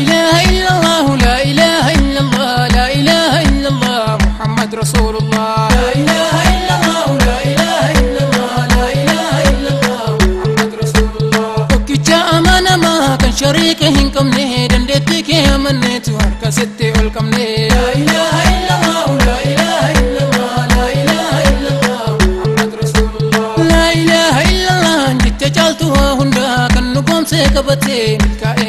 إله إلا الله لا إله إلا الله لا إله إلا الله محمد رسول الله لا إله إلا الله لا إله إلا الله لا إله إلا الله محمد رسول الله وكجا أمانة ما كان شريكهن كم نهدن دتك يا منت وارك ستي والكم لا إله إلا الله لا إله إلا الله لا إله إلا الله محمد رسول الله لا إله إلا الله جت جالتها هندا كن نقوم سكبتي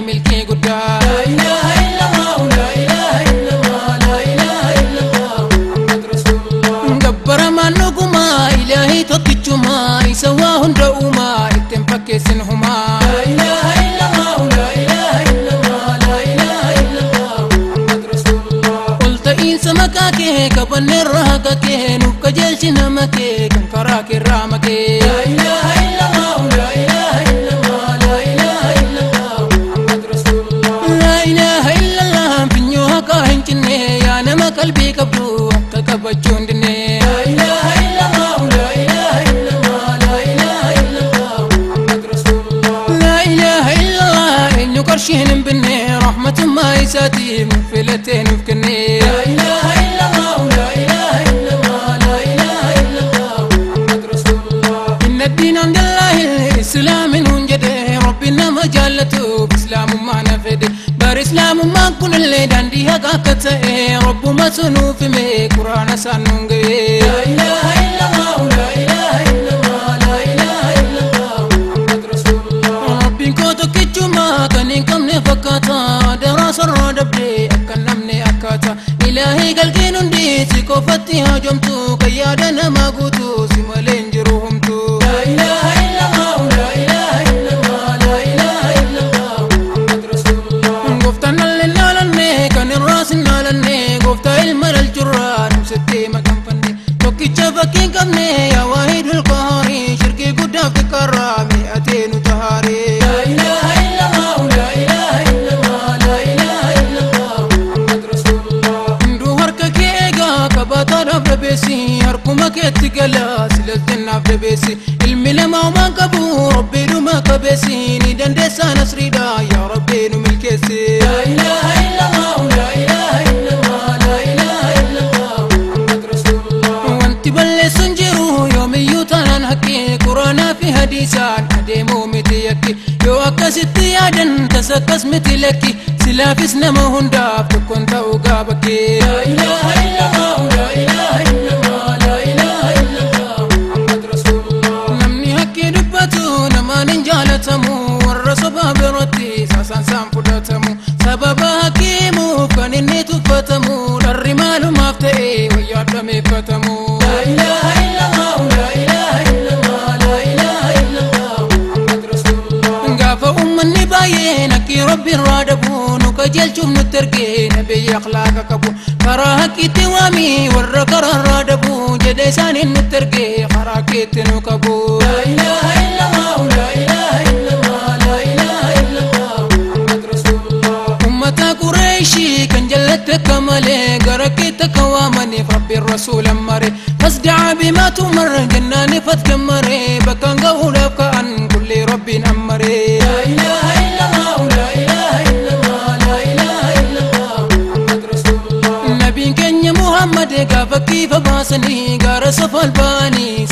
ملكي قدا لا إله إلا الله لا إله إلا الله لا إله إلا الله محمد رسول الله جبر ما نقوما إلهي تكجما يسواهن دوما يتنفك سنهما لا إله إلا الله لا إله إلا الله لا إله إلا الله محمد رسول الله قلت إن سمكاك كبن الرهقك نبك جلش نمك كن كراك الرامك لا إله إلا الله لا إله إلا الله لا إله إلا الله محمد رسول الله لا إله إلا الله بنيوها كاهن جنة يا نما قلبي كبرو ككبجون دنة لا إله إلا الله لا إله إلا الله لا إله إلا الله محمد رسول الله لا إله إلا الله إن يكرشين بني رحمة ما يساتي مغفلتين بكني لا إله إلا الله لا إله إلا الله لا إله إلا الله محمد رسول الله إن الدين عند الله الإسلام هنجده ربنا ما جالته بإسلام ما نفده بار إسلام ما كن اللي دانديها كاكته رب ما سنو في مي قرآن سنونغي لا إله إلا الله لا إله إلا الله لا إله إلا الله محمد رسول الله ربين كوتو كجما كنين كم نفكاتا دراسة ردبدي أكن نمني أكاتا إلهي قلقين دي سيكو فتيها جمتو قيادنا ما قوتو سمالين جروهمتو لا إله إلا الله لا إله إلا الله لا إله إلا الله محمد رسول الله قفتنا لنا لني كان الراس لني قفتا المر الجرار ستي مكان فني توكي شفاكين كمني يا واحد القهاري شركي قدا في كرامي أتين تهاري لا إله إلا الله لا إله إلا الله لا إله إلا الله محمد رسول الله ندو هركا كيغا كباتا رب بيسي هركما كيتقلا سلسلنا في بيسي علمي لما وما كبو ربي نما كبيسي ندن ديسا نسريدا يا ربي نملكيسي لا إله إلا الله لا إله إلا الله لا إله إلا الله محمد رسول الله وانت بلي سنجرو يومي يوتان حكي قرانا في حديثان أديمو متيكي يو أكسيتي يادن تسكس متلكي سلافس نمو هنداب تكون توقع بكي لا إله إلا الله لا إله إلا الله لا إله إلا الله محمد رسول الله نمني حكي دبتو نما ننجالتمو والرسبا برتي ساسان سامفدتمو سببا حكيمو كان إني تفتمو للرمال مافتئي ويادمي فتمو لا إله إلا الله لا إله إلا الله لا إله إلا الله محمد رسول الله قافا أمني باين أكي ربي الرادبو نكجل شوف نتركي نبي أخلاقك أبو كراهك توامي والركر الرادبو جديسان نتركي خراكي نكبو لا إله إلا الله لا إله إلا الله لا إله إلا الله محمد رسول الله أمة قريشي كان جلت كمالي قركي تكوامني فربي الرسول أمري فاصدع بما تمر جناني فتكمري بكان قولك عن كل ربي أمري لا إله إلا الله لا إله إلا الله لا إله إلا الله محمد رسول الله نبي كن محمد قافك كيف باسني قار صفا الباني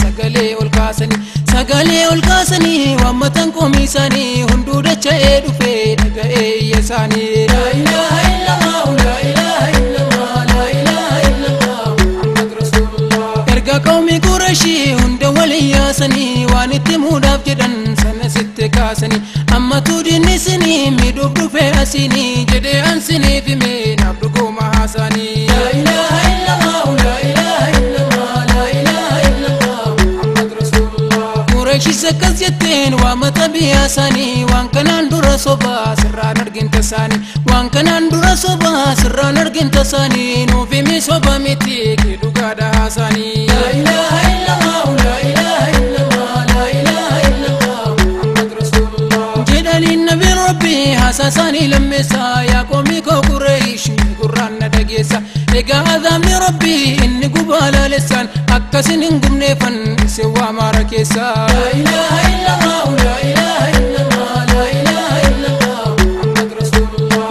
سقلي والكاسني وامتن كوميساني هندودة شايد في دقائي يساني لا إله إلا الله لا إله إلا الله لا إله إلا الله محمد رسول الله إرقا قومي قرشي هند ولياسني وانتي موداف جدن سنة ست كاسني أما تودي نسني ميدوب دفع أسيني جدي أنسني في مين عبدكو محاساني لا إله إلا الله لا إله إلا الله لا إله إلا الله محمد رسول الله قريشي سكز جتين وامتا بياساني وان كنان دور صبا سرا نرقين تساني وان كنان دور صبا سرا نرقين تساني نو في مي صبا ميتي كيدو قادا حساني لا إله إلا الله لا إله إلا الله لا إله إلا الله محمد رسول الله جدل النبي ربي حساساني لمسا يا قومي كو قريش قران ندقيسا إيقا أذامي ربي إني قبالا لسان أكسن انقمني فن سوا ماركيسا لا إله إلا الله لا إله إلا الله لا إله إلا الله محمد رسول الله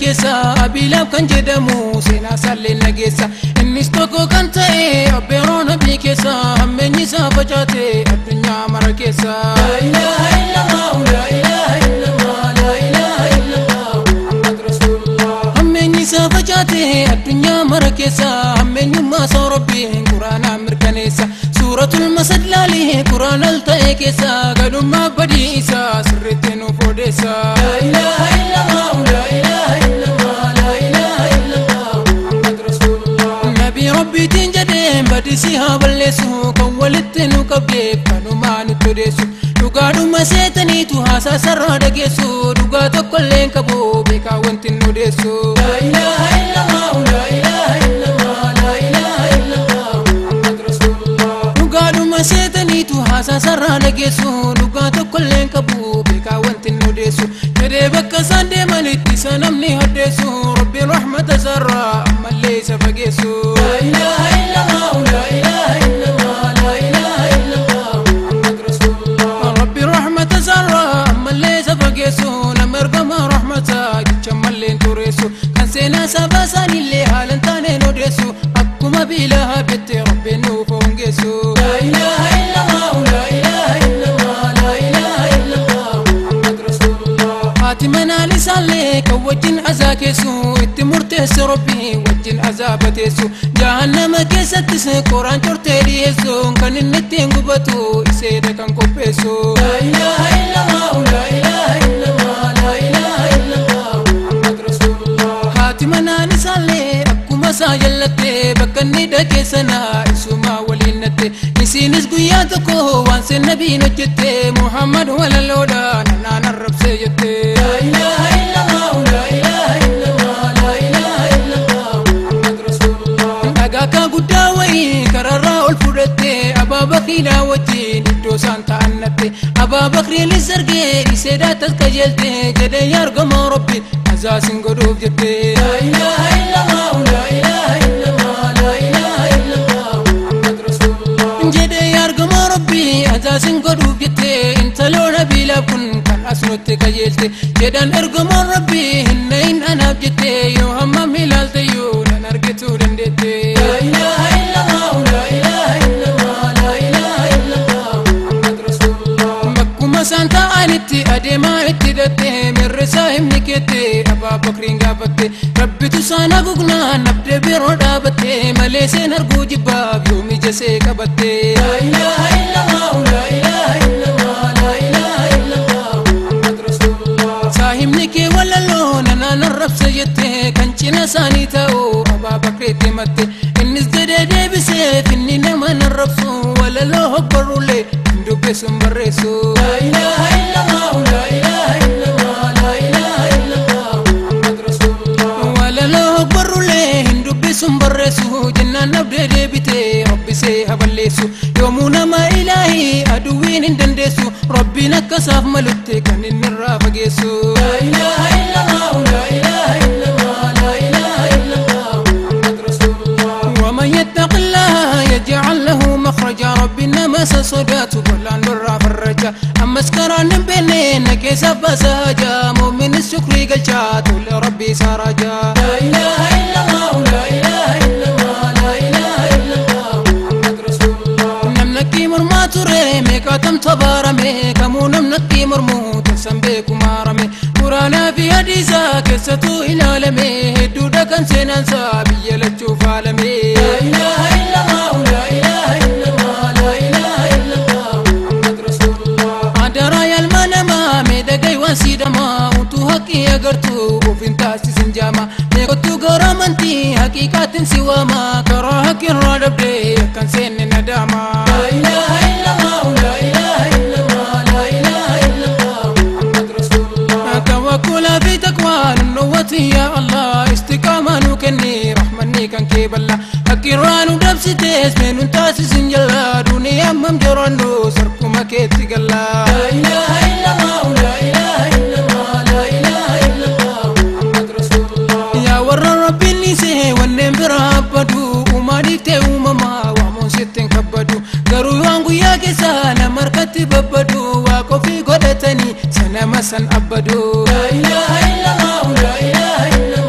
keessa abilaaf kan jedhamu seenaa sallee nageessa innis tokko kan ta'e abbeeroon abii keessa hammeenyi isaa facaate addunyaa mara keessa la ilaha illallah la ilaha illallah la ilaha illallah Muhammad Rasulullah hammeenyi isaa facaate addunyaa mara keessa hammeenyummaa isaa rabbiin quraanaan mirkaneessa suuratul masad laalee quraanal ta'e keessa gadummaa badii isaa sirriitti nuuf odeessa la ilaha illallah la ilaha illallah la ilaha illallah Muhammad Rasulullah nabi rabbiitiin jedheen badisi haa balleessu kan walitti nu qabdeef kanumaa nutti odeessu dhugaadhuma seetaniitu haasaa sarraa dhageessu dhugaa tokkolleen qabu beekaa wanti nu odeessu la ilaha illallah la ilaha illallah la ilaha illallah Muhammad Rasulullah dhugaadhuma seetaniitu haasaa sarraa dhageessu dhugaa tokkolleen qabu beekaa wanti nu odeessu jedhee bakka isaan deemanitti isa namni haddeessu rabbiin rahmata sarraa ammallee isa fageessu la ilaha illallah la ilaha illallah la ilaha illallah Muhammad Rasulullah rabbiin rahmata sarraa ammallee isa fageessu nama ergama rahmata jecha malleen tureessu kan seenaa saba isaanillee haalan taaneen odeessu akkuma biilaa bette rabbiin nuuf hongeessu la ilaha illallah la ilaha illallah la ilaha illallah Muhammad Rasulullah Fatima lisallee kan wajjin azaa keessu itti murteessu rabbii wajjin azaabateessu jahannama keessattis qoraan cortee dhiyeessu kan inni ittiin gubatu iseedha kan qopheessu la ilaha illallah la ilaha illallah la ilaha illallah Muhammad Rasulullah Fatima lisallee akkuma isaa jallatte bakka inni dhageessana isuma waliin natte isinis guyyaa tokko waan seen nabiin hojjette Muhammad walaloodha nanaan arrabsee jette la ilaha illallah la ilaha illallah la ilaha illallah Muhammad Rasulullah dhagaa guddaa wayii kararraa ol fudhatte Abaabakriidhaa wajjin iddoo isaan ta'annatte Abaabakriinis argee iseedhaa tasqajeelte jedhee argama rabbi azaasin godhuuf jette la ilaha illallah la ilaha illallah la ilaha illallah Muhammad Rasulullah jedhee argama rabbi azaasin godhuuf jette intaloon abilaaf kun kan asnutti qajeelte jedhan ergama rabbi hinnayin anaaf jette yoo hammam ilaalte yoo nan argituu dandeette la ilaha illallah la ilaha illallah la ilaha illallah Muhammad Rasulullah bakkuma isaan ta'anitti adeemaa itti hidhatte mirrisaa himni keette Abaabakriin gaafatte rabbitu isaan haguugnaa nabdee biroo dhaabatte malee seen arguu jibbaaf yoo mijasee qabatte la ilaha illallah la ilaha illallah la ilaha illallah Muhammad Rasulullah saahibni kee walaloo nanaan arrabsa jette kan cina isaanii ta'u Abaabakriitti himatte innis jedhee deebiseef inni nama narrabsu walaloo hogbarruulee hin dubbeessuun barreessu la ilaha illallah la ilaha illallah la ilaha illallah Muhammad Rasulullah walaloo hogbarruulee hin dubbeessuun barreessu jennaan abdee deebite rabbisee haballeessu yoomuu nama ilaahii aduwwiin hin dandeessu rabbiin akkasaaf malutte kan inni irraa fageessu la ilaha illallah la ilaha illallah la ilaha illallah Muhammad Rasulullah waman yattaqillaha yaj'al lahu makhraja rabbi nama sasodaatu golaan nurraa farraja ammas karaan hin beenne nakeessaaf baasaaja mu'minis shukrii galchaa tole rabbi isaa raja la ilaha illallah la ilaha illallah la ilaha illallah Muhammad Rasulullah namnakki mormaa ture meeqaatam tabaarame kamuu namnakki mormuu tasan beeku maarame quraanaa fi hadiisaa keessattuu ilaalame hedduudha kan seenaansaa biyya lachuu faalame la ilaha illallah la ilaha illallah la ilaha illallah Muhammad Rasulullah adaraa yaalma namaa meedhagai waan siidamaa utuu haqqii agartu ufin taasisin jaama meeqottuu gara amantii haqiiqaatiin si waama karaa haqqirraa dhabdee akkan seenne nadaama la ilaha illallah la ilaha illallah la ilaha illallah Muhammad Rasulullah tawakkula fi taqwaa nuwwati ya Allah istiqaamaa nu kenni rahmanni kan kee balla haqqirraa nu dabsitees meenuun taasisin jalla duniyaa ammam jiraannu sarkuma keetti galla la ilaha illallah la ilaha illallah la ilaha illallah Muhammad Rasulullah yaa warra rabbiin nisee wanneen bira abbadu uumaa dhiiftee uumamaa waamuun sittiin kabbadu garuu waan guyyaa keessa nama harkatti babbadu waaqa ofii godhatanii sanama san abbadu la ilaha illallah la ilaha illallah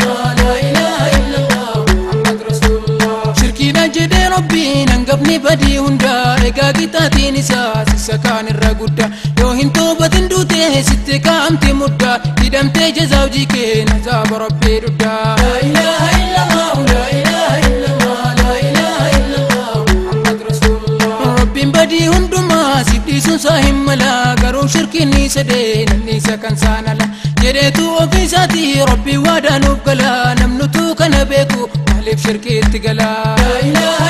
ربي ننقبني بدي هندا إيقاقي تاتين إساس السكان الرقودة يوهن توبة دوتي ستي كامتي مدة إدمتي جزاوجي كي نزاب ربي ردا لا إله إلا الله لا إله إلا الله لا إله إلا الله محمد رسول الله ربي بدي هندما سيدي سنساهم ملا قرو شركي نيسا دين النيسا كان سانا جريتو وفيساتي ربي وادا نبقلا نمنتو كان بيكو مهلب شركي تقلا لا إله